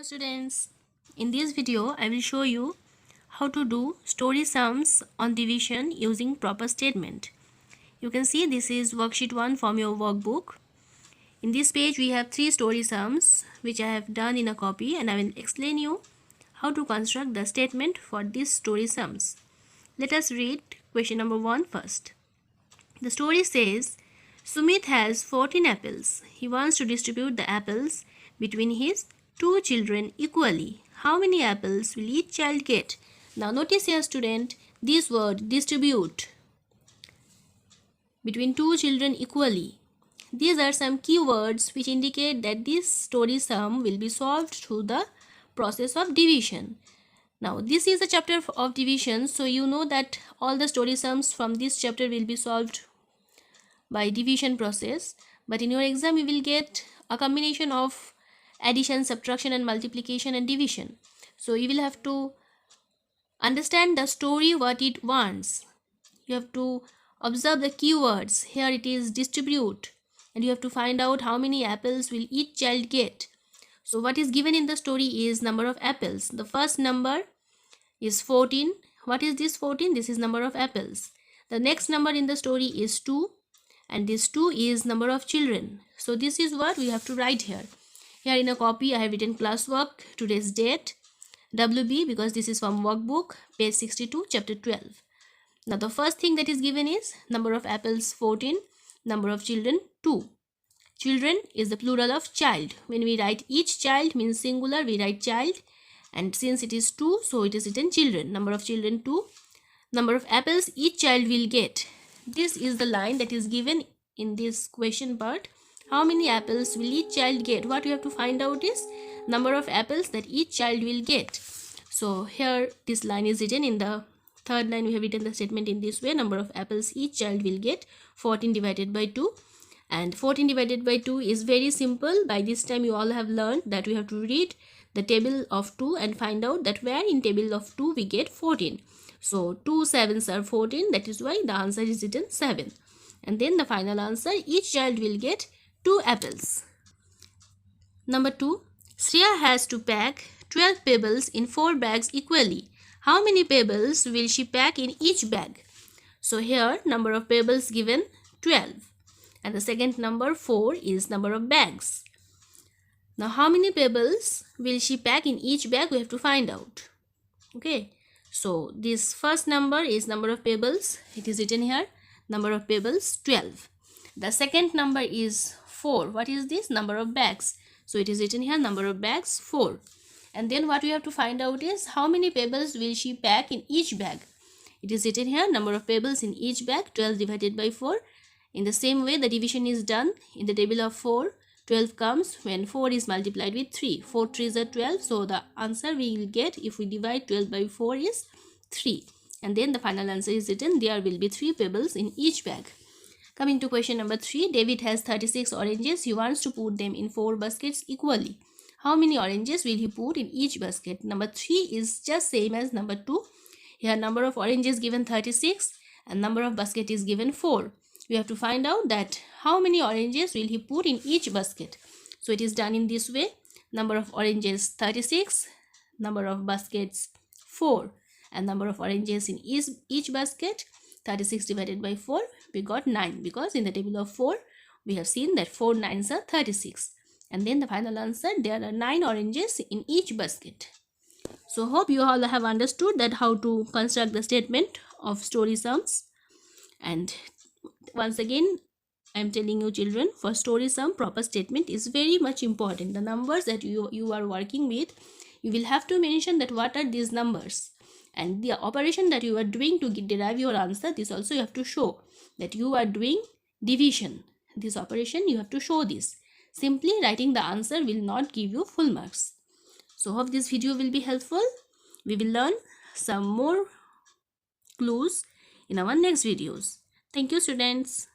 Hello students, in this video I will show you how to do story sums on division using proper statement. You can see this is worksheet 1 from your workbook. In this page we have 3 story sums which I have done in a copy, and I will explain you how to construct the statement for these story sums. Let us read question number 1 first. The story says, Sumit has 14 apples. He wants to distribute the apples between his 2 children equally. How many apples will each child get? Now notice here student, this word distribute between 2 children equally. These are some keywords which indicate that this story sum will be solved through the process of division. Now this is a chapter of division, so you know that all the story sums from this chapter will be solved by division process. But in your exam you will get a combination of addition, subtraction and multiplication and division. So you will have to understand the story what it wants. You have to observe the keywords. Here it is distribute, and you have to find out how many apples will each child get. So what is given in the story is number of apples. The first number is 14. What is this 14? This is number of apples. The next number in the story is 2, and this 2 is number of children. So this is what we have to write here. Here in a copy I have written classwork, today's date, WB, because this is from workbook, page 62, chapter 12. Now the first thing that is given is number of apples 14, number of children 2. Children is the plural of child. When we write each child means singular, we write child, and since it is 2, so it is written children. Number of children 2. Number of apples each child will get. This is the line that is given in this question part. How many apples will each child get? What we have to find out is number of apples that each child will get. So here this line is written. In the third line we have written the statement in this way. Number of apples each child will get, 14 divided by 2. And 14 divided by 2 is very simple. By this time you all have learned that we have to read the table of 2 and find out that where in table of 2 we get 14. So 2 sevens are 14. That is why the answer is written 7. And then the final answer, each child will get 2 apples. Number 2. Shreya has to pack 12 pebbles in 4 bags equally. How many pebbles will she pack in each bag? So here number of pebbles given 12. And the second number 4 is number of bags. Now how many pebbles will she pack in each bag? We have to find out. Okay. So this first number is number of pebbles. It is written here. Number of pebbles 12. The second number is 4. What is this? Number of bags. So it is written here number of bags 4. And then what we have to find out is how many pebbles will she pack in each bag. It is written here number of pebbles in each bag, 12 divided by 4. In the same way the division is done. In the table of 4, 12 comes when 4 is multiplied with 3. 4 3s are 12. So the answer we will get if we divide 12 by 4 is 3. And then the final answer is written, there will be 3 pebbles in each bag. Coming to question number 3, David has 36 oranges. He wants to put them in 4 baskets equally. How many oranges will he put in each basket? Number 3 is just same as number 2. Here number of oranges given 36 and number of basket is given 4. We have to find out that how many oranges will he put in each basket. So it is done in this way. Number of oranges 36, number of baskets 4, and number of oranges in each basket 36 divided by 4, we got 9, because in the table of 4 we have seen that 4 9s are 36. And then the final answer, there are 9 oranges in each basket. So hope you all have understood that how to construct the statement of story sums. And once again I am telling you children, for story sum proper statement is very much important. The numbers that you are working with, you will have to mention that what are these numbers. And the operation that you are doing to derive your answer, this also you have to show that you are doing division. This operation you have to show this. Simply writing the answer will not give you full marks. So hope this video will be helpful. We will learn some more clues in our next videos. Thank you students.